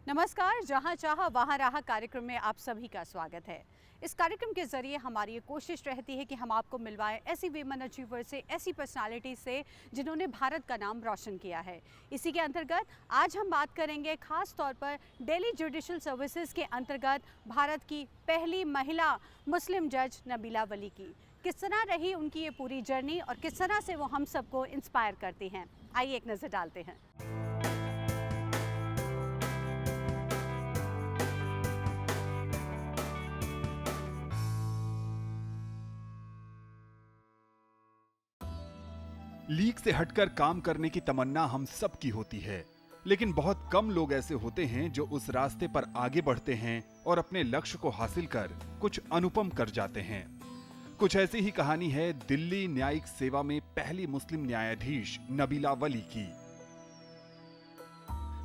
नमस्कार, जहाँ चाहा वहाँ रहा कार्यक्रम में आप सभी का स्वागत है। इस कार्यक्रम के ज़रिए हमारी ये कोशिश रहती है कि हम आपको मिलवाएं ऐसी वीमेन अचीवर से, ऐसी पर्सनालिटी से जिन्होंने भारत का नाम रोशन किया है। इसी के अंतर्गत आज हम बात करेंगे ख़ास तौर पर दिल्ली जुडिशल सर्विसेज के अंतर्गत भारत की पहली महिला मुस्लिम जज नबीला वली की। किस तरह रही उनकी ये पूरी जर्नी और किस तरह से वो हम सबको इंस्पायर करती हैं, आइए एक नज़र डालते हैं। लीक से हटकर काम करने की तमन्ना हम सब की होती है, लेकिन बहुत कम लोग ऐसे होते हैं जो उस रास्ते पर आगे बढ़ते हैं और अपने लक्ष्य को हासिल कर कुछ अनुपम कर जाते हैं। कुछ ऐसी ही कहानी है दिल्ली न्यायिक सेवा में पहली मुस्लिम न्यायाधीश नबीला वली की।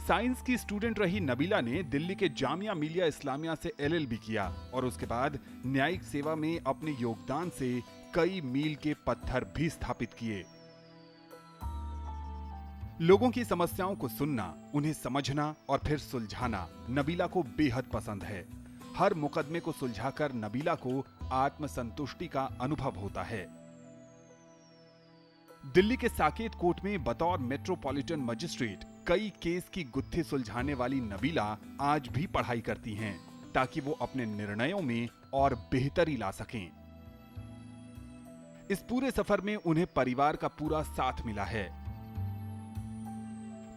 साइंस की स्टूडेंट रही नबीला ने दिल्ली के जामिया मिलिया इस्लामिया से LLB किया और उसके बाद न्यायिक सेवा में अपने योगदान से कई मील के पत्थर भी स्थापित किए। लोगों की समस्याओं को सुनना, उन्हें समझना और फिर सुलझाना नबीला को बेहद पसंद है। हर मुकदमे को सुलझाकर नबीला को आत्मसंतुष्टि का अनुभव होता है। दिल्ली के साकेत कोर्ट में बतौर मेट्रोपॉलिटन मजिस्ट्रेट कई केस की गुत्थी सुलझाने वाली नबीला आज भी पढ़ाई करती हैं ताकि वो अपने निर्णयों में और बेहतरी ला सकें। इस पूरे सफर में उन्हें परिवार का पूरा साथ मिला है।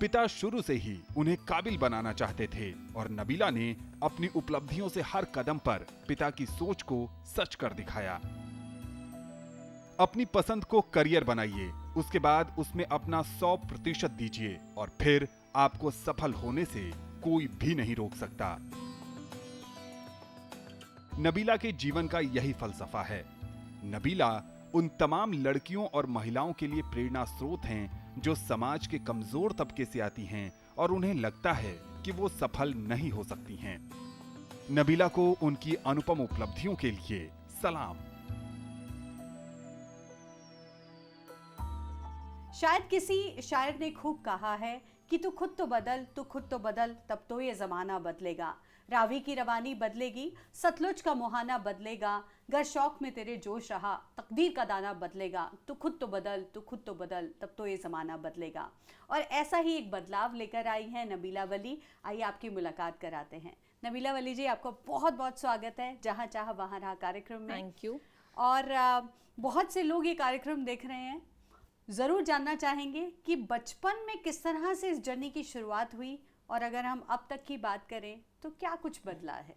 पिता शुरू से ही उन्हें काबिल बनाना चाहते थे और नबीला ने अपनी उपलब्धियों से हर कदम पर पिता की सोच को सच कर दिखाया। अपनी पसंद को करियर बनाइए, उसके बाद उसमें अपना 100% दीजिए और फिर आपको सफल होने से कोई भी नहीं रोक सकता। नबीला के जीवन का यही फलसफा है। नबीला उन तमाम लड़कियों और महिलाओं के लिए प्रेरणा स्रोत हैं जो समाज के कमजोर तबके से आती हैं और उन्हें लगता है कि वो सफल नहीं हो सकती हैं। नबीला को उनकी अनुपम उपलब्धियों के लिए सलाम। शायद किसी शायर ने खूब कहा है कि तू खुद तो बदल, तब तो ये ज़माना बदलेगा। रावी की रवानी बदलेगी, सतलुज का मुहाना बदलेगा, गर शौक में तेरे जोश रहा, तकदीर का दाना बदलेगा। तू खुद तो बदल, तब तो ये ज़माना बदलेगा। और ऐसा ही एक बदलाव लेकर आई हैं नबीला वली। आइए आपकी मुलाकात कराते हैं। नबीला वली जी, आपका बहुत बहुत स्वागत है जहाँ चाह वहाँ रहा कार्यक्रम में। Thank you. और बहुत से लोग ये कार्यक्रम देख रहे हैं, ज़रूर जानना चाहेंगे कि बचपन में किस तरह से इस जर्नी की शुरुआत हुई और अगर हम अब तक की बात करें तो क्या कुछ बदला है?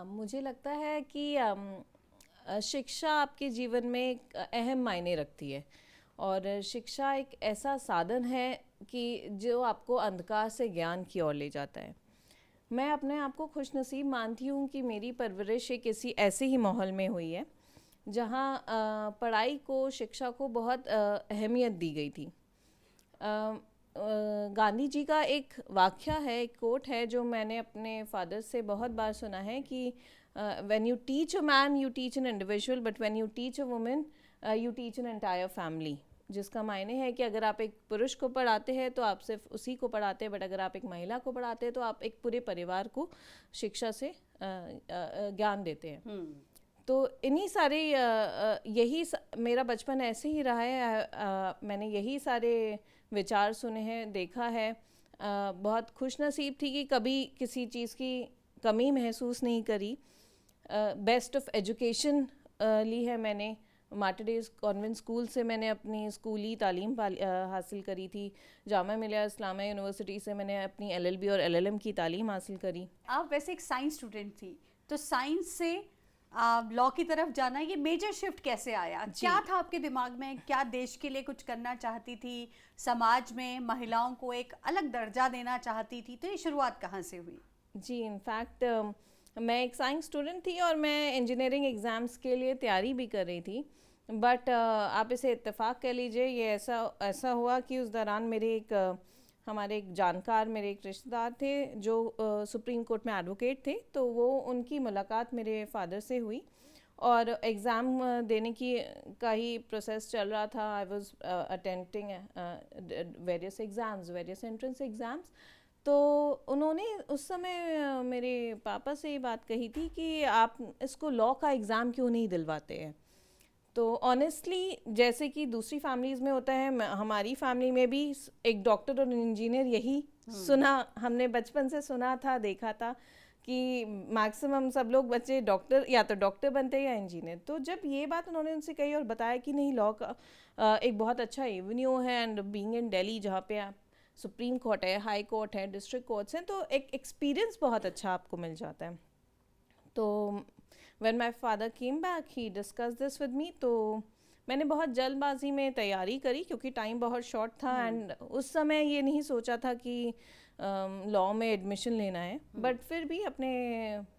मुझे लगता है कि शिक्षा आपके जीवन में एक अहम मायने रखती है और शिक्षा एक ऐसा साधन है कि जो आपको अंधकार से ज्ञान की ओर ले जाता है। मैं अपने आप को खुशनसीब मानती हूँ कि मेरी परवरिश एक किसी ऐसे ही माहौल में हुई है जहाँ पढ़ाई को, शिक्षा को बहुत अहमियत दी गई थी। गांधी जी का एक वाक्य है, एक कोट है जो मैंने अपने फादर से बहुत बार सुना है कि when you teach a man you teach an individual, but when you teach a women you teach an entire family. जिसका मायने है कि अगर आप एक पुरुष को पढ़ाते हैं तो आप सिर्फ उसी को पढ़ाते हैं, बट अगर आप एक महिला को पढ़ाते हैं तो आप एक पूरे परिवार को शिक्षा से ज्ञान देते हैं। तो इन्हीं सारे मेरा बचपन ऐसे ही रहा है। मैंने यही सारे विचार सुने हैं, देखा है। बहुत खुशनसीब थी कि कभी किसी चीज़ की कमी महसूस नहीं करी। बेस्ट ऑफ एजुकेशन ली है मैंने। मार्टरडेज कॉन्वेंट स्कूल से मैंने अपनी स्कूली तालीम हासिल करी थी। जामिया मिलिया इस्लामिया यूनिवर्सिटी से मैंने अपनी LLB और LLM की तालीम हासिल करी। आप वैसे एक साइंस स्टूडेंट थी, तो साइंस से लॉ की तरफ जाना, ये मेजर शिफ्ट कैसे आया? क्या था आपके दिमाग में? क्या देश के लिए कुछ करना चाहती थी? समाज में महिलाओं को एक अलग दर्जा देना चाहती थी? तो ये शुरुआत कहाँ से हुई? जी, इनफैक्ट मैं एक साइंस स्टूडेंट थी और मैं इंजीनियरिंग एग्ज़ाम्स के लिए तैयारी भी कर रही थी। बट आप इसे इत्तेफाक कह लीजिए, ये ऐसा ऐसा हुआ कि उस दौरान मेरे हमारे एक जानकार, मेरे एक रिश्तेदार थे जो सुप्रीम कोर्ट में एडवोकेट थे, तो वो उनकी मुलाकात मेरे फादर से हुई और एग्ज़ाम देने की का ही प्रोसेस चल रहा था. I was attending various exams, various entrance exams. तो उन्होंने उस समय मेरे पापा से ये बात कही थी कि आप इसको लॉ का एग्ज़ाम क्यों नहीं दिलवाते हैं. तो ऑनेस्टली जैसे कि दूसरी फैमिलीज़ में होता है, हमारी फैमिली में भी एक डॉक्टर और इंजीनियर, यही सुना हमने बचपन से, सुना था, देखा था कि मैक्सिमम सब लोग बच्चे डॉक्टर, या तो डॉक्टर बनते हैं या इंजीनियर. तो जब ये बात उन्होंने उनसे कही और बताया कि नहीं, लॉ का एक बहुत अच्छा एवेन्यू है, एंड बीइंग इन दिल्ली जहाँ पे आप सुप्रीम कोर्ट है, हाई कोर्ट है, डिस्ट्रिक्ट कोर्ट्स हैं, तो एक एक्सपीरियंस बहुत अच्छा आपको मिल जाता है. तो when my father came back, he discussed this with me. तो मैंने बहुत जल्दबाजी में तैयारी करी क्योंकि टाइम बहुत शॉर्ट था, एंड उस समय ये नहीं सोचा था कि लॉ में एडमिशन लेना है. बट फिर भी अपने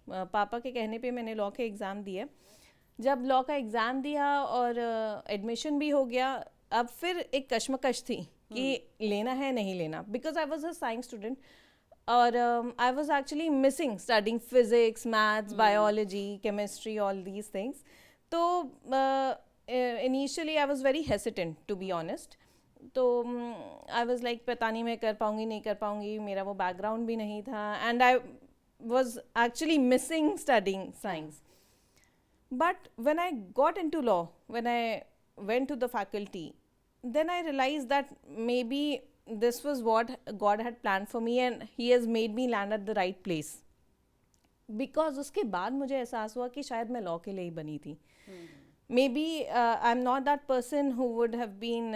पापा के कहने पे मैंने लॉ के एग्ज़ाम दिए. जब लॉ का एग्ज़ाम दिया और एडमिशन भी हो गया, अब फिर एक कश्मकश थी कि लेना है नहीं लेना, because I was a science student और I was actually missing studying physics, maths, biology, chemistry, all these things. तो initially I was very hesitant, to be honest. तो I was like पता नहीं मैं कर पाऊँगी नहीं कर पाऊँगी, मेरा वो background भी नहीं था, and I was actually missing studying science. But when I got into law, when I went to the faculty, then I realized that maybe this was what God had planned for me and He has made me land at the right place. Because उसके बाद मुझे एहसास हुआ कि शायद मैं law के लिए ही बनी थी. Maybe I'm not that person who would have been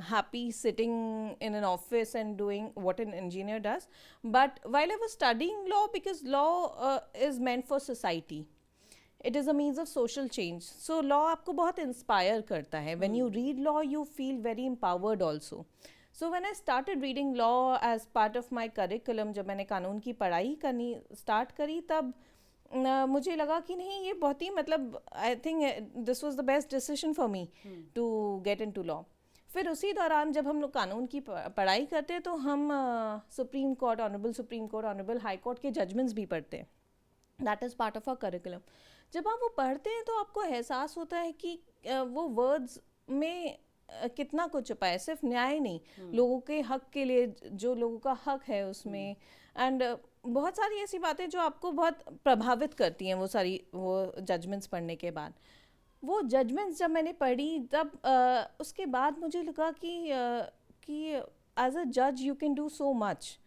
happy sitting in an office and doing what an engineer does. But while I was studying law, because law is meant for society, it is a means of social change. So law आपको बहुत inspire करता है. When you read law, you feel very empowered also. So when I started reading law as part of my curriculum, जब मैंने कानून की पढ़ाई करनी स्टार्ट करी, तब मुझे लगा कि नहीं, ये बहुत ही, मतलब I think this was the best decision for me to get into law. फिर उसी दौरान जब हम लोग कानून की पढ़ाई करते हैं तो हम supreme court, honourable supreme court, honourable high court के जजमेंट्स भी पढ़ते हैं. That is part of our curriculum. जब आप वो पढ़ते हैं तो आपको एहसास होता है कि वो वर्ड्स में कितना कुछ छुपा है. सिर्फ न्याय नहीं, लोगों के हक के लिए जो लोगों का हक है उसमें, एंड बहुत सारी ऐसी बातें जो आपको बहुत प्रभावित करती हैं. वो सारी वो जजमेंट्स पढ़ने के बाद, वो जजमेंट्स जब मैंने पढ़ी, तब उसके बाद मुझे लगा कि एज अ जज you can do so much,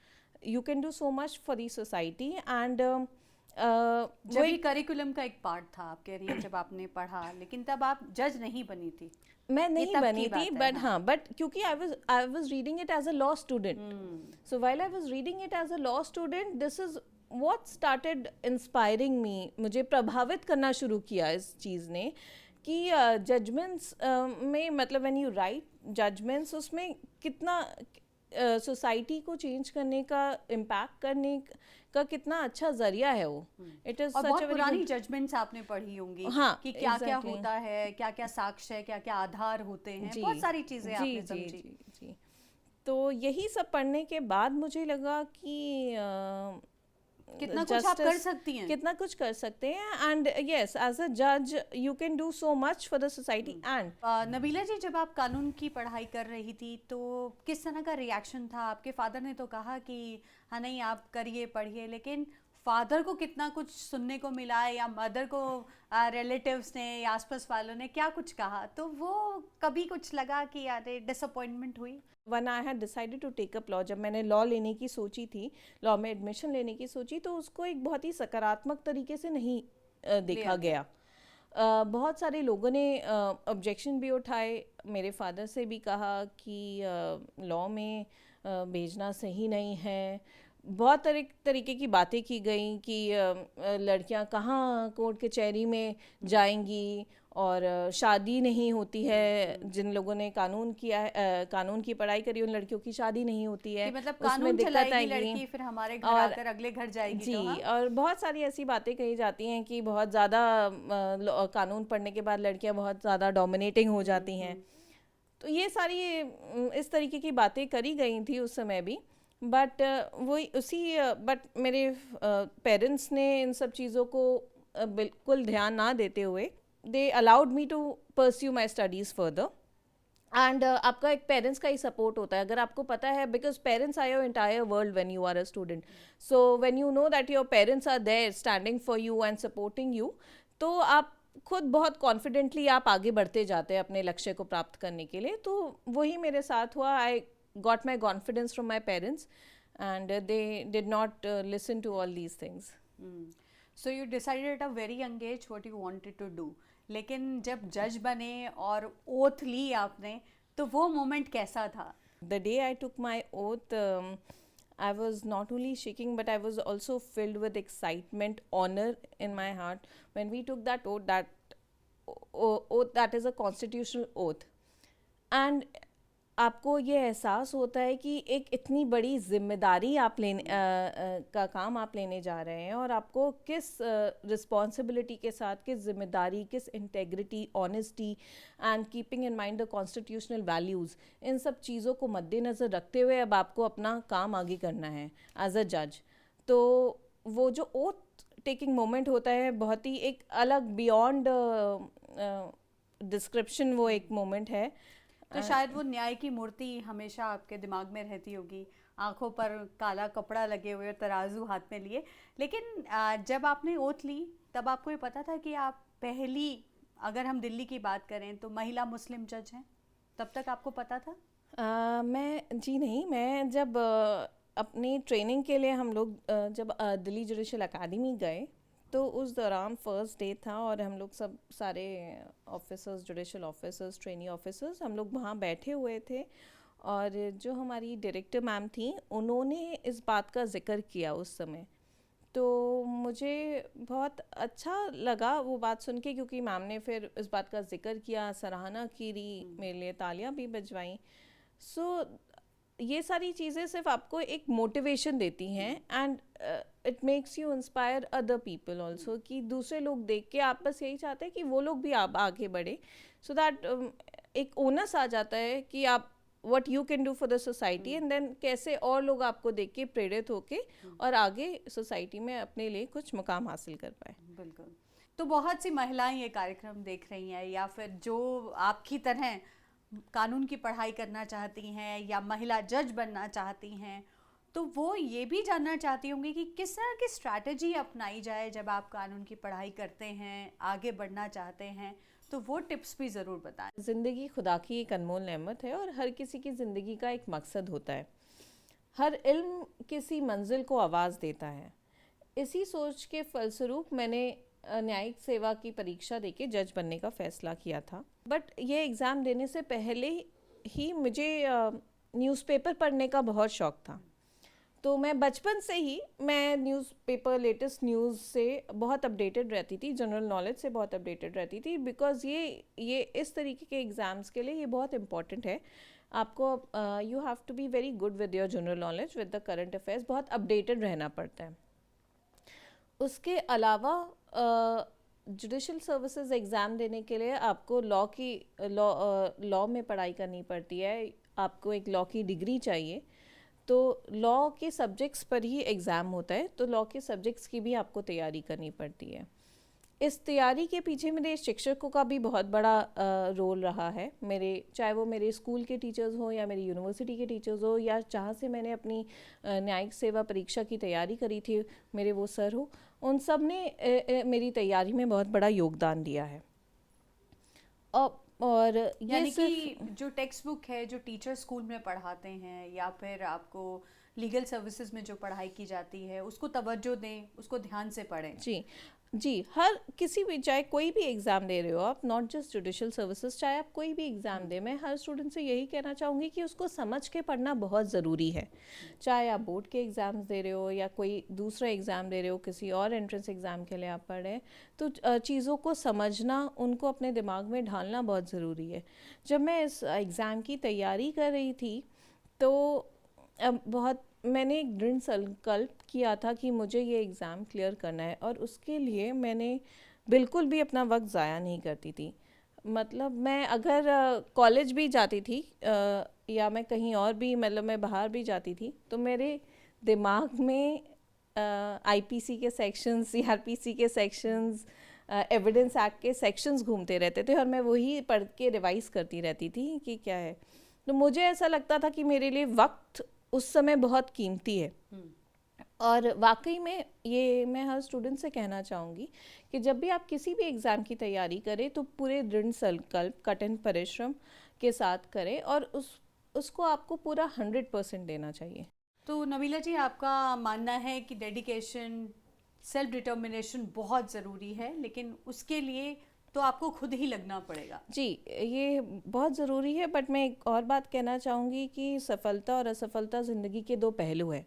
you can do so much for the society. And जब भी करिकुलम का एक पार्ट था, आप कह रही हैं जब आपने पढ़ा, लेकिन तब आप जज नहीं बनी थी. मैं नहीं बनी थी, बट हाँ, बट क्योंकि I was reading it as a law student. So while I was reading it as a law student, this is what started inspiring me. मुझे प्रभावित करना शुरू किया इस चीज़ ने कि जजमेंट्स में, मतलब व्हेन यू राइट जजमेंट्स, उसमें कितना सोसाइटी को चेंज करने का, इम्पैक्ट करने का कितना अच्छा जरिया है वो. इट इज बहुत पुरानी जजमेंट्स आपने पढ़ी होंगी. हाँ, कि क्या क्या होता है, क्या क्या साक्ष्य है, क्या क्या आधार होते हैं, बहुत सारी चीजें आपने समझी. जी. तो यही सब पढ़ने के बाद मुझे लगा कि कितना कुछ आप कर सकती हैं, कितना कुछ कर सकते हैं. एंड यस, एज अ जज you can do so much for the society. And Nabila ji, जब आप कानून की पढ़ाई कर रही थी तो किस तरह का रिएक्शन था? आपके फादर ने तो कहा कि हाँ नहीं आप करिए पढ़िए, लेकिन फादर को कितना कुछ सुनने को मिला है, या मदर को रिलेटिव्स ने या आसपास वालों ने क्या कुछ कहा? तो वो कभी कुछ लगा कि अरे डिसअपॉइंटमेंट हुई? When I had decided to take up law, जब मैंने लॉ लेने की सोची थी, लॉ में एडमिशन लेने की सोची, तो उसको एक बहुत ही सकारात्मक तरीके से नहीं देखा गया. बहुत सारे लोगों ने ऑब्जेक्शन भी उठाए. मेरे फादर से भी कहा कि लॉ में भेजना सही नहीं है. बहुत तरीके की बातें की गई कि लड़कियां कहाँ कोर्ट कचहरी में जाएंगी और शादी नहीं होती है। जिन लोगों ने कानून किया है, कानून की पढ़ाई करी, उन लड़कियों की शादी नहीं होती है, कि मतलब उसमें कानून दिक्कत चलाएगी आएगी। लड़की, फिर हमारे घर और आकर अगले घर जाएगी। जी, तो हाँ, और बहुत सारी ऐसी बातें कही जाती हैं कि बहुत ज़्यादा कानून पढ़ने के बाद लड़कियां बहुत ज़्यादा डोमिनेटिंग हो जाती हैं। तो ये सारी इस तरीके की बातें करी गई थी उस समय भी। बट वही उसी बट मेरे पेरेंट्स ने इन सब चीज़ों को बिल्कुल ध्यान ना देते हुए they allowed me to pursue my studies further. And आपका एक पेरेंट्स का ही सपोर्ट होता है, अगर आपको पता है, because parents are your entire world when you are a student. So when you know that your parents are there standing for you and supporting you, तो आप खुद बहुत कॉन्फिडेंटली आप आगे बढ़ते जाते हैं अपने लक्ष्य को प्राप्त करने के लिए। तो वही मेरे साथ हुआ। I got my confidence from my parents and they did not listen to all these things. So you decided at a very young age what you wanted to do. लेकिन जब जज बने और ओथ ली आपने, तो वो मोमेंट कैसा था? The day I took my oath, I was not only shaking, but I was also filled with excitement, honor in my heart. When we took that oath, oath that is a constitutional oath, and आपको ये एहसास होता है कि एक इतनी बड़ी जिम्मेदारी आप लेने का काम आप लेने जा रहे हैं, और आपको किस रिस्पॉन्सिबिलिटी के साथ, किस जिम्मेदारी, किस integrity, honesty and keeping in mind the constitutional values, इन सब चीज़ों को मद्देनज़र रखते हुए अब आपको अपना काम आगे करना है एज अ जज। तो वो जो ओथ टेकिंग मोमेंट होता है, बहुत ही एक अलग बियॉन्ड डिस्क्रिप्शन वो एक मोमेंट है। तो शायद वो न्याय की मूर्ति हमेशा आपके दिमाग में रहती होगी, आंखों पर काला कपड़ा लगे हुए, तराजू हाथ में लिए। लेकिन जब आपने ओथ ली, तब आपको ये पता था कि आप पहली, अगर हम दिल्ली की बात करें तो महिला मुस्लिम जज हैं? तब तक आपको पता था? मैं जब अपनी ट्रेनिंग के लिए हम लोग जब दिल्ली जुडिशल अकेडमी गए, तो उस दौरान फर्स्ट डे था और हम लोग सब सारे officers, judicial officers, trainee officers, हम लोग वहाँ बैठे हुए थे। और जो हमारी डायरेक्टर मैम थी, उन्होंने इस बात का जिक्र किया उस समय। तो मुझे बहुत अच्छा लगा वो बात सुन के, क्योंकि मैम ने फिर इस बात का जिक्र किया, सराहना की, मेरे लिए तालियां भी बजवाई। सो ये सारी चीज़ें सिर्फ आपको एक मोटिवेशन देती हैं, and it makes you inspire other people also, कि दूसरे लोग देख के आप बस यही चाहते हैं कि वो लोग भी आप आगे बढ़े, सो दैट एक ओनस आ जाता है कि आप what you can do for the society, and then कैसे और लोग आपको देख के प्रेरित होके और आगे सोसाइटी में अपने लिए कुछ मुकाम हासिल कर पाए। बिल्कुल। तो बहुत सी महिलाएं ये कार्यक्रम देख रही हैं, या फिर जो आपकी तरह कानून की पढ़ाई करना चाहती हैं या महिला जज बनना चाहती हैं, तो वो ये भी जानना चाहती होंगी कि किस तरह की स्ट्रैटेजी अपनाई जाए जब आप कानून की पढ़ाई करते हैं, आगे बढ़ना चाहते हैं। तो वो टिप्स भी ज़रूर बताएं। ज़िंदगी खुदा की एक अनमोल नेमत है, और हर किसी की ज़िंदगी का एक मकसद होता है। हर इल्म किसी मंजिल को आवाज़ देता है। इसी सोच के फलस्वरूप मैंने न्यायिक सेवा की परीक्षा देके जज बनने का फ़ैसला किया था। बट ये एग्ज़ाम देने से पहले ही मुझे न्यूज़पेपर पढ़ने का बहुत शौक़ था। तो मैं बचपन से ही मैं न्यूज़पेपर, लेटेस्ट न्यूज़ से बहुत अपडेटेड रहती थी, जनरल नॉलेज से बहुत अपडेटेड रहती थी, बिकॉज़ ये इस तरीके के एग्ज़ाम्स के लिए ये बहुत इंपॉर्टेंट है। आपको you have to be very good with your general knowledge, with the current affairs, बहुत अपडेटेड रहना पड़ता है। उसके अलावा जुडिशल सर्विसेज एग्ज़ाम देने के लिए आपको लॉ में पढ़ाई करनी पड़ती है, आपको एक लॉ की डिग्री चाहिए। तो लॉ के सब्जेक्ट्स पर ही एग्ज़ाम होता है, तो लॉ के सब्जेक्ट्स की भी आपको तैयारी करनी पड़ती है। इस तैयारी के पीछे मेरे शिक्षकों का भी बहुत बड़ा रोल रहा है। चाहे वो मेरे स्कूल के टीचर्स हो या मेरी यूनिवर्सिटी के टीचर्स हो, या जहाँ से मैंने अपनी न्यायिक सेवा परीक्षा की तैयारी करी थी, मेरे वो सर हो, उन सब ने मेरी तैयारी में बहुत बड़ा योगदान दिया है। और यानी कि जो टेक्स्ट बुक है, जो टीचर स्कूल में पढ़ाते हैं, या फिर आपको लीगल सर्विसेज में जो पढ़ाई की जाती है, उसको तवज्जो दें, उसको ध्यान से पढ़ें। जी, जी, हर किसी भी, चाहे कोई भी एग्ज़ाम दे रहे हो आप, नॉट जस्ट जुडिशल सर्विसेज, चाहे आप कोई भी एग्ज़ाम दें, मैं हर स्टूडेंट से यही कहना चाहूँगी कि उसको समझ के पढ़ना बहुत ज़रूरी है। चाहे आप बोर्ड के एग्ज़ाम्स दे रहे हो या कोई दूसरा एग्ज़ाम दे रहे हो, किसी और एंट्रेंस एग्ज़ाम के लिए आप पढ़ रहे हैं, तो चीज़ों को समझना, उनको अपने दिमाग में ढालना बहुत ज़रूरी है। जब मैं इस एग्ज़ाम की तैयारी कर रही थी, तो मैंने एक दृढ़ संकल्प किया था कि मुझे ये एग्ज़ाम क्लियर करना है, और उसके लिए मैंने बिल्कुल भी अपना वक्त ज़ाया नहीं करती थी। मतलब मैं अगर कॉलेज भी जाती थी या मैं कहीं और भी, मतलब मैं बाहर भी जाती थी, तो मेरे दिमाग में आईपीसी के सेक्शंस, सीआरपीसी के सेक्शंस, एविडेंस एक्ट के सेक्शंस घूमते रहते थे, और मैं वही पढ़ के रिवाइज़ करती रहती थी कि क्या है। तो मुझे ऐसा लगता था कि मेरे लिए वक्त उस समय बहुत कीमती है। और वाकई में ये मैं हर स्टूडेंट से कहना चाहूँगी कि जब भी आप किसी भी एग्ज़ाम की तैयारी करें, तो पूरे दृढ़ संकल्प, कठिन परिश्रम के साथ करें, और उसको आपको पूरा 100% देना चाहिए। तो नबीला जी, आपका मानना है कि डेडिकेशन, सेल्फ डिटर्मिनेशन बहुत ज़रूरी है, लेकिन उसके लिए तो आपको खुद ही लगना पड़ेगा। जी, ये बहुत ज़रूरी है, बट मैं एक और बात कहना चाहूँगी कि सफलता और असफलता ज़िंदगी के दो पहलू हैं।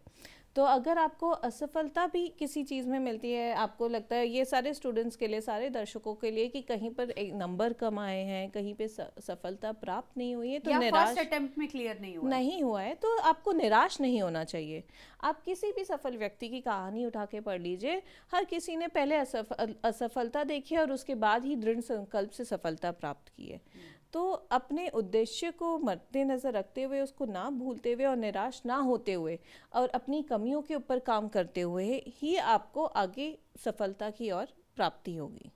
तो अगर आपको असफलता भी किसी चीज़ में मिलती है, आपको लगता है, ये सारे स्टूडेंट्स के लिए, सारे दर्शकों के लिए, कि कहीं पर एक नंबर कम आए हैं, कहीं पे सफलता प्राप्त नहीं हुई है, तो या निराश फर्स्ट अटेम्प्ट में क्लियर नहीं हुआ है, तो आपको निराश नहीं होना चाहिए। आप किसी भी सफल व्यक्ति की कहानी उठा के पढ़ लीजिए, हर किसी ने पहले असफलता देखी है और उसके बाद ही दृढ़ संकल्प से सफलता प्राप्त की है। तो अपने उद्देश्य को मद्देनज़र रखते हुए, उसको ना भूलते हुए और निराश ना होते हुए, और अपनी कमियों के ऊपर काम करते हुए ही आपको आगे सफलता की ओर प्राप्ति होगी।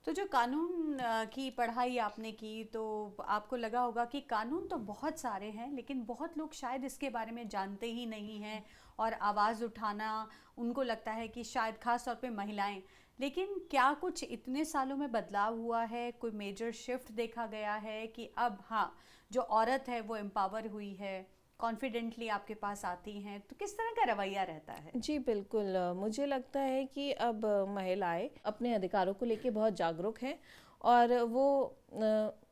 तो जो कानून की पढ़ाई आपने की, तो आपको लगा होगा कि कानून तो बहुत सारे हैं, लेकिन बहुत लोग शायद इसके बारे में जानते ही नहीं हैं, और आवाज़ उठाना उनको लगता है कि शायद ख़ास तौर पे महिलाएं। लेकिन क्या कुछ इतने सालों में बदलाव हुआ है, कोई मेजर शिफ्ट देखा गया है कि अब हाँ, जो औरत है वो एम्पावर हुई है, कॉन्फिडेंटली आपके पास आती हैं, तो किस तरह का रवैया रहता है? जी बिल्कुल, मुझे लगता है कि अब महिलाएं अपने अधिकारों को लेके बहुत जागरूक हैं, और वो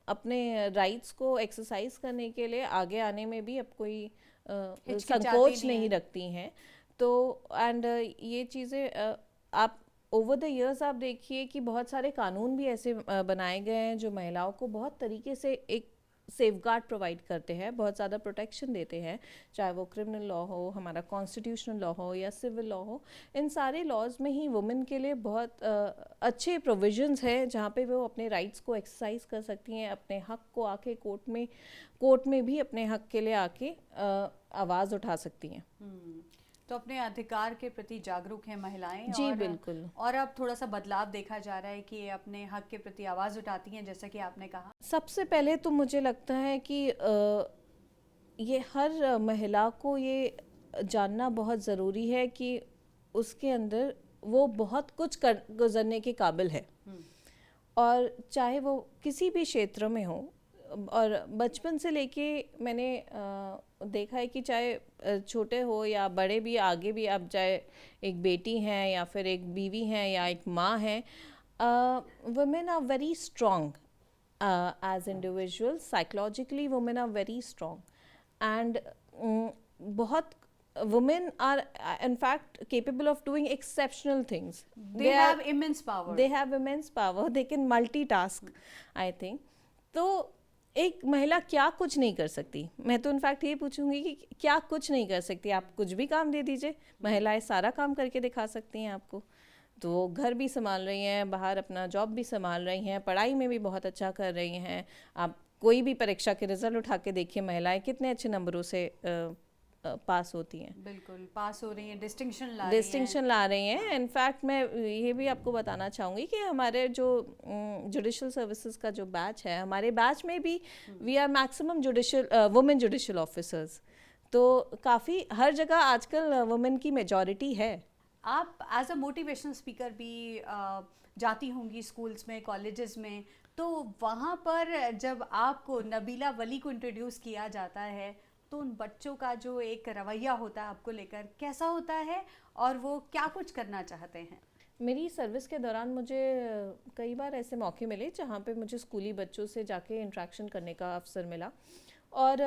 अपने राइट्स को एक्सरसाइज करने के लिए आगे आने में भी अब कोई संकोच नहीं रखती हैं। तो एंड ये चीज़ें आप ओवर द इयर्स आप देखिए कि बहुत सारे कानून भी ऐसे बनाए गए हैं जो महिलाओं को बहुत तरीके से एक सेफगार्ड प्रोवाइड करते हैं, बहुत ज़्यादा प्रोटेक्शन देते हैं, चाहे वो क्रिमिनल लॉ हो, हमारा कॉन्स्टिट्यूशनल लॉ हो, या सिविल लॉ हो। इन सारे लॉज में ही वुमेन के लिए बहुत अच्छे प्रोविजंस हैं, जहाँ पे वो अपने राइट्स को एक्सरसाइज कर सकती हैं, अपने हक को आके कोर्ट में भी अपने हक के लिए आके आवाज़ उठा सकती हैं। तो अपने अधिकार के प्रति जागरूक हैं महिलाएं। जी बिल्कुल। और अब थोड़ा सा बदलाव देखा जा रहा है कि ये अपने हक के प्रति आवाज़ उठाती हैं, जैसा कि आपने कहा। सबसे पहले तो मुझे लगता है कि ये हर महिला को ये जानना बहुत ज़रूरी है कि उसके अंदर वो बहुत कुछ गुजरने के काबिल है, और चाहे वो किसी भी क्षेत्र में हो। और बचपन से लेके मैंने देखा है कि चाहे छोटे हो या बड़े भी, आगे भी, आप चाहे एक बेटी हैं या फिर एक बीवी हैं या एक माँ हैं, women are very strong as individuals. Psychologically women are very strong, and बहुत women are in fact capable of doing exceptional things. They have immense power. They have immense power. They can multitask, I think. तो एक महिला क्या कुछ नहीं कर सकती? मैं तो इनफैक्ट ये पूछूंगी कि क्या कुछ नहीं कर सकती? आप कुछ भी काम दे दीजिए, महिलाएं सारा काम करके दिखा सकती हैं आपको। तो वो घर भी संभाल रही हैं, बाहर अपना जॉब भी संभाल रही हैं, पढ़ाई में भी बहुत अच्छा कर रही हैं। आप कोई भी परीक्षा के रिजल्ट उठा के देखिए, महिलाएं कितने अच्छे नंबरों से पास होती हैं। बिल्कुल पास हो रही हैं, डिस्टिंक्शन ला रही हैं। इनफैक्ट मैं ये भी आपको बताना चाहूँगी कि हमारे जो जुडिशल सर्विसेज का जो बैच है, हमारे बैच में भी we are maximum women judicial officers. तो काफ़ी हर जगह आजकल वुमेन की मेजॉरिटी है। आप एज अ मोटिवेशनल स्पीकर भी जाती होंगी स्कूल्स में, कॉलेजेस में, तो वहाँ पर जब आपको नबीला वली को इंट्रोड्यूस किया जाता है, तो उन बच्चों का जो एक रवैया होता है आपको लेकर कैसा होता है, और वो क्या कुछ करना चाहते हैं? मेरी सर्विस के दौरान मुझे कई बार ऐसे मौके मिले जहाँ पे मुझे स्कूली बच्चों से जाके इंटरेक्शन करने का अवसर मिला। और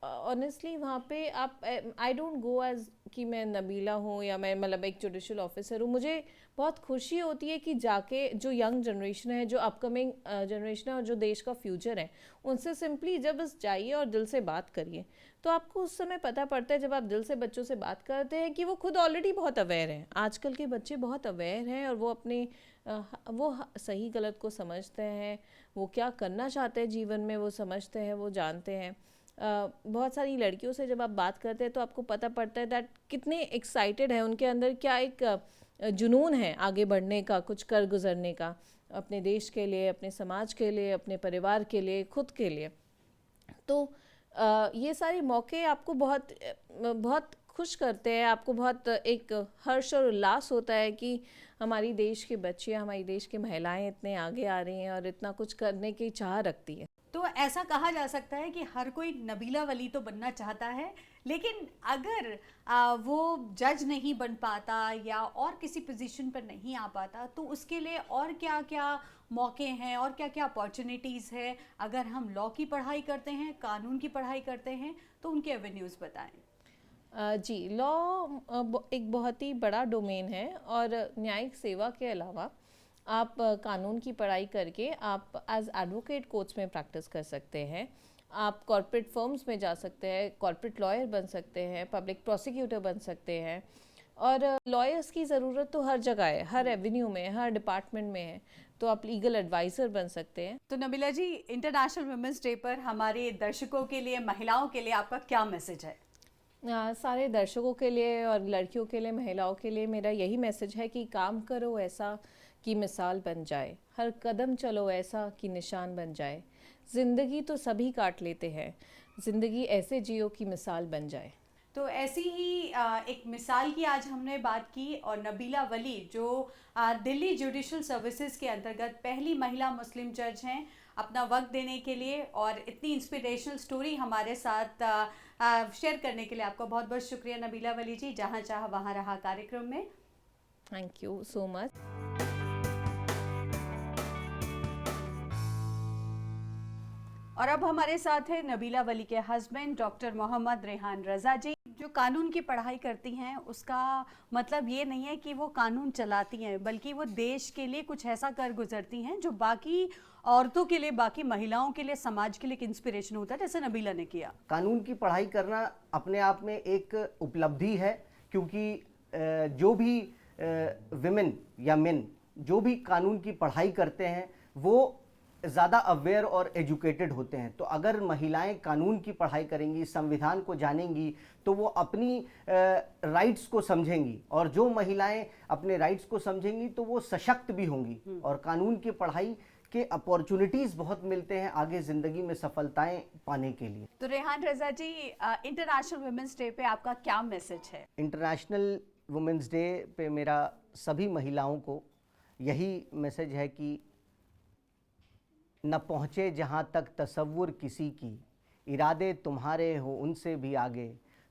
ऑनेस्टली वहाँ पे आप आई डोंट गो एज कि मैं नबीला हूँ या मैं मतलब एक जुडिशल ऑफिसर हूँ। मुझे बहुत खुशी होती है कि जाके जो यंग जनरेशन है, जो अपकमिंग जनरेशन है और जो देश का फ्यूचर है, उनसे सिंपली जब बस जाइए और दिल से बात करिए, तो आपको उस समय पता पड़ता है जब आप दिल से बच्चों से बात करते हैं कि वो खुद ऑलरेडी बहुत अवेयर हैं। आजकल के बच्चे बहुत अवेयर हैं और वो अपने सही गलत को समझते हैं, वो क्या करना चाहते हैं जीवन में वो समझते हैं, वो जानते हैं। बहुत सारी लड़कियों से जब आप बात करते हैं तो आपको पता पड़ता है दैट कितने एक्साइटेड हैं, उनके अंदर क्या एक जुनून है आगे बढ़ने का, कुछ कर गुजरने का, अपने देश के लिए, अपने समाज के लिए, अपने परिवार के लिए, खुद के लिए। तो ये सारे मौके आपको बहुत खुश करते हैं, आपको बहुत एक हर्ष और उल्लास होता है कि हमारी देश के बच्चे, हमारी देश की महिलाएं इतने आगे आ रही हैं और इतना कुछ करने की चाह रखती है। तो ऐसा कहा जा सकता है कि हर कोई नबीला वली तो बनना चाहता है, लेकिन अगर वो जज नहीं बन पाता या और किसी पोजीशन पर नहीं आ पाता, तो उसके लिए और क्या क्या मौके हैं और क्या क्या अपॉर्चुनिटीज़ है? अगर हम लॉ की पढ़ाई करते हैं, कानून की पढ़ाई करते हैं, तो उनके एवेन्यूज़ बताएं। जी, लॉ एक बहुत ही बड़ा डोमेन है और न्यायिक सेवा के अलावा आप कानून की पढ़ाई करके आप एज एडवोकेट कोर्ट्स में प्रैक्टिस कर सकते हैं, आप कॉर्पोरेट फर्म्स में जा सकते हैं, कॉर्पोरेट लॉयर बन सकते हैं, पब्लिक प्रोसिक्यूटर बन सकते हैं। और लॉयर्स की ज़रूरत तो हर जगह है, हर एवेन्यू में, हर डिपार्टमेंट में है, तो आप लीगल एडवाइज़र बन सकते हैं। तो नबीला जी, इंटरनेशनल वुमेंस डे पर हमारे दर्शकों के लिए, महिलाओं के लिए आपका क्या मैसेज है? सारे दर्शकों के लिए और लड़कियों के लिए, महिलाओं के लिए मेरा यही मैसेज है कि काम करो ऐसा कि मिसाल बन जाए, हर कदम चलो ऐसा कि निशान बन जाए। ज़िंदगी तो सभी काट लेते हैं, ज़िंदगी ऐसे जियो कि मिसाल बन जाए। तो ऐसी ही एक मिसाल की आज हमने बात की, और नबीला वली जो दिल्ली जुडिशल सर्विसेज के अंतर्गत पहली महिला मुस्लिम जज हैं, अपना वक्त देने के लिए और इतनी इंस्पिरेशनल स्टोरी हमारे साथ शेयर करने के लिए आपका बहुत बहुत शुक्रिया नबीला वली जी, जहाँ चाह वहाँ रहा कार्यक्रम में। Thank you so much. और अब हमारे साथ है नबीला वली के हस्बैंड डॉक्टर मोहम्मद रेहान रज़ा जी, जो कानून की पढ़ाई करती हैं। उसका मतलब ये नहीं है कि वो कानून चलाती हैं, बल्कि वो देश के लिए कुछ ऐसा कर गुजरती हैं जो बाकी औरतों के लिए, बाकी महिलाओं के लिए, समाज के लिए एक इंस्पिरेशन होता है, जैसे नबीला ने किया। कानून की पढ़ाई करना अपने आप में एक उपलब्धि है, क्योंकि जो भी विमेन या मेन जो भी कानून की पढ़ाई करते हैं वो ज़्यादा अवेयर और एजुकेटेड होते हैं। तो अगर महिलाएं कानून की पढ़ाई करेंगी, संविधान को जानेंगी, तो वो अपनी राइट्स को समझेंगी, और जो महिलाएं अपने राइट्स को समझेंगी तो वो सशक्त भी होंगी, और कानून की पढ़ाई के अपॉर्चुनिटीज़ बहुत मिलते हैं आगे ज़िंदगी में सफलताएं पाने के लिए। तो रेहान रज़ा जी, इंटरनेशनल वुमेंस डे पे आपका क्या मैसेज है? इंटरनेशनल वुमेंस डे पे मेरा सभी महिलाओं को यही मैसेज है कि न पहुँचे जहाँ तक तसव्वुर किसी की, इरादे तुम्हारे हो उनसे भी आगे,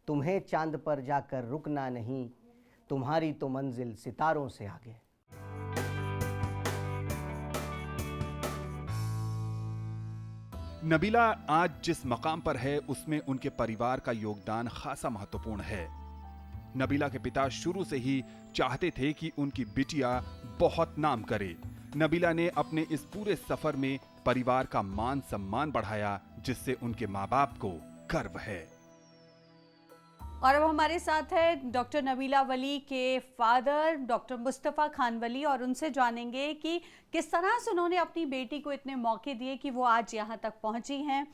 तुम्हें चांद पर जाकर रुकना नहीं, तुम्हारी तो मंजिल सितारों से आगे। नबीला आज जिस मकाम पर है उसमें उनके परिवार का योगदान खासा महत्वपूर्ण है। नबीला के पिता शुरू से ही चाहते थे कि उनकी बिटिया बहुत नाम करे। नबीला ने अपने इस पूरे सफर में परिवार का मान सम्मान बढ़ाया, जिससे उनके माँ बाप को गर्व है। और अब हमारे साथ है डॉक्टर नबीला वली के फादर डॉक्टर मुस्तफ़ा खान वली, और उनसे जानेंगे कि किस तरह से उन्होंने अपनी बेटी को इतने मौके दिए कि वो आज यहाँ तक पहुँची हैं।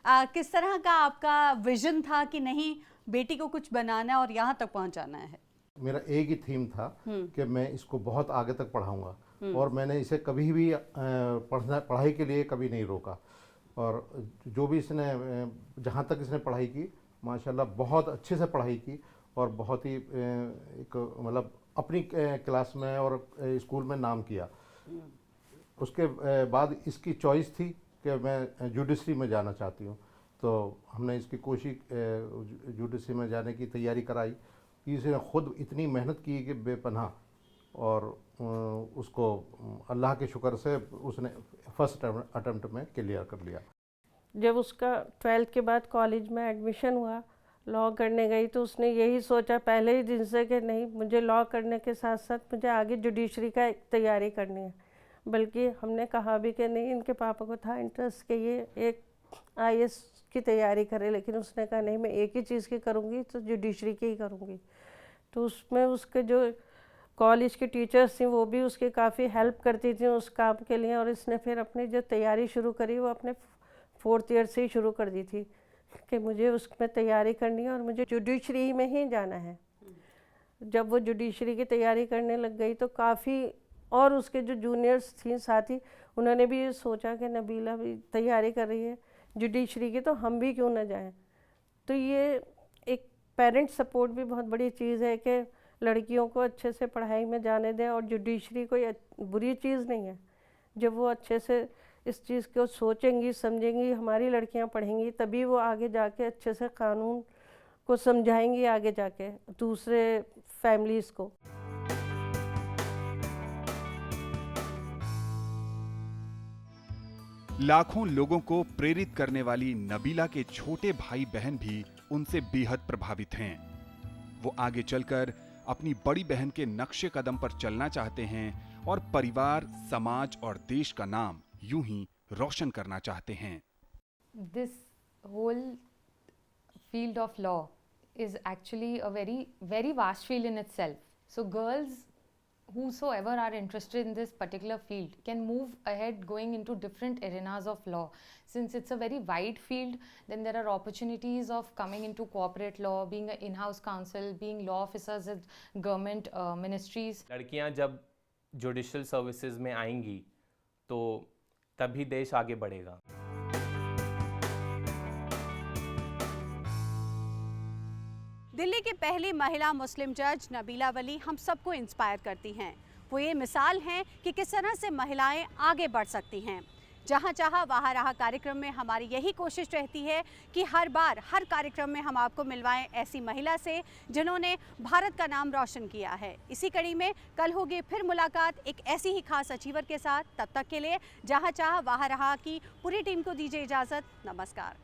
किस तरह का आपका विजन था कि नहीं, बेटी को कुछ बनाना है और यहाँ तक पहुँचाना है? मेरा एक ही थीम था कि मैं इसको बहुत आगे तक पढ़ाऊंगा, और मैंने इसे कभी भी पढ़ाई के लिए कभी नहीं रोका। और जो भी इसने जहाँ तक इसने पढ़ाई की, माशाल्लाह बहुत अच्छे से पढ़ाई की, और बहुत ही एक मतलब अपनी क्लास में और स्कूल में नाम किया। उसके बाद इसकी चॉइस थी कि मैं जुडिशरी में जाना चाहती हूँ, तो हमने इसकी कोशिश जुडिशरी में जाने की तैयारी कराई। इसने खुद इतनी मेहनत की कि बेपनाह, और उसको अल्लाह के शुक्र से उसने फर्स्ट अटेम्प्ट में क्लियर कर लिया। जब उसका 12th के बाद कॉलेज में एडमिशन हुआ, लॉ करने गई, तो उसने यही सोचा पहले ही दिन से कि नहीं, मुझे लॉ करने के साथ साथ मुझे आगे जुडिशरी का तैयारी करनी है। बल्कि हमने कहा भी कि नहीं, इनके पापा को था इंटरेस्ट कि ये एक IAS की तैयारी करे, लेकिन उसने कहा नहीं, मैं एक ही चीज़ की करूँगी, तो जुडिशरी की ही करूँगी। तो उसमें उसके जो कॉलेज के टीचर्स थी वो भी उसकी काफ़ी हेल्प करती थी उस काम के लिए, और इसने फिर अपनी जो तैयारी शुरू करी वो अपने 4th ईयर से ही शुरू कर दी थी कि मुझे उसमें तैयारी करनी है और मुझे जुडिशरी में ही जाना है। जब वो जुडिशरी की तैयारी करने लग गई तो काफ़ी, और उसके जो जूनियर्स थी साथी, उन्होंने भी ये सोचा कि नबीला भी तैयारी कर रही है जुडिशरी की, तो हम भी क्यों ना जाएं। तो ये एक पेरेंट सपोर्ट भी बहुत बड़ी चीज़ है कि लड़कियों को अच्छे से पढ़ाई में जाने दें, और जुडिशरी कोई बुरी चीज़ नहीं है। जब वो अच्छे से इस चीज़ को सोचेंगी, समझेंगी, हमारी लड़कियां पढ़ेंगी, तभी वो आगे जाके अच्छे से कानून को समझाएंगी, आगे जाके दूसरे फैमिलीज़ को। लाखों लोगों को प्रेरित करने वाली नबीला के छोटे भाई बहन भी उनसे बेहद प्रभावित हैं। वो आगे चलकर अपनी बड़ी बहन के नक्शे कदम पर चलना चाहते हैं और परिवार, समाज और देश का नाम यूं ही रोशन करना चाहते हैं। This whole field of law is actually a very vast field in itself. So girls, whosoever are interested in this particular field, can move ahead going into different arenas of law. Since it's a very wide field, then there are opportunities of coming into corporate law, being an in-house counsel, being law officers at government ministries. लड़कियां जब judicial services में आएंगी तो तभी देश आगे बढ़ेगा। दिल्ली की पहली महिला मुस्लिम जज नबीला वली हम सबको इंस्पायर करती हैं। वो ये मिसाल हैं कि किस तरह से महिलाएं आगे बढ़ सकती हैं। जहाँ चाहा वहाँ रहा कार्यक्रम में हमारी यही कोशिश रहती है कि हर बार हर कार्यक्रम में हम आपको मिलवाएं ऐसी महिला से जिन्होंने भारत का नाम रोशन किया है। इसी कड़ी में कल होगी फिर मुलाकात एक ऐसी ही खास अचीवर के साथ। तब तक के लिए जहाँ चाहा वहाँ रहा की पूरी टीम को दीजिए इजाज़त। नमस्कार।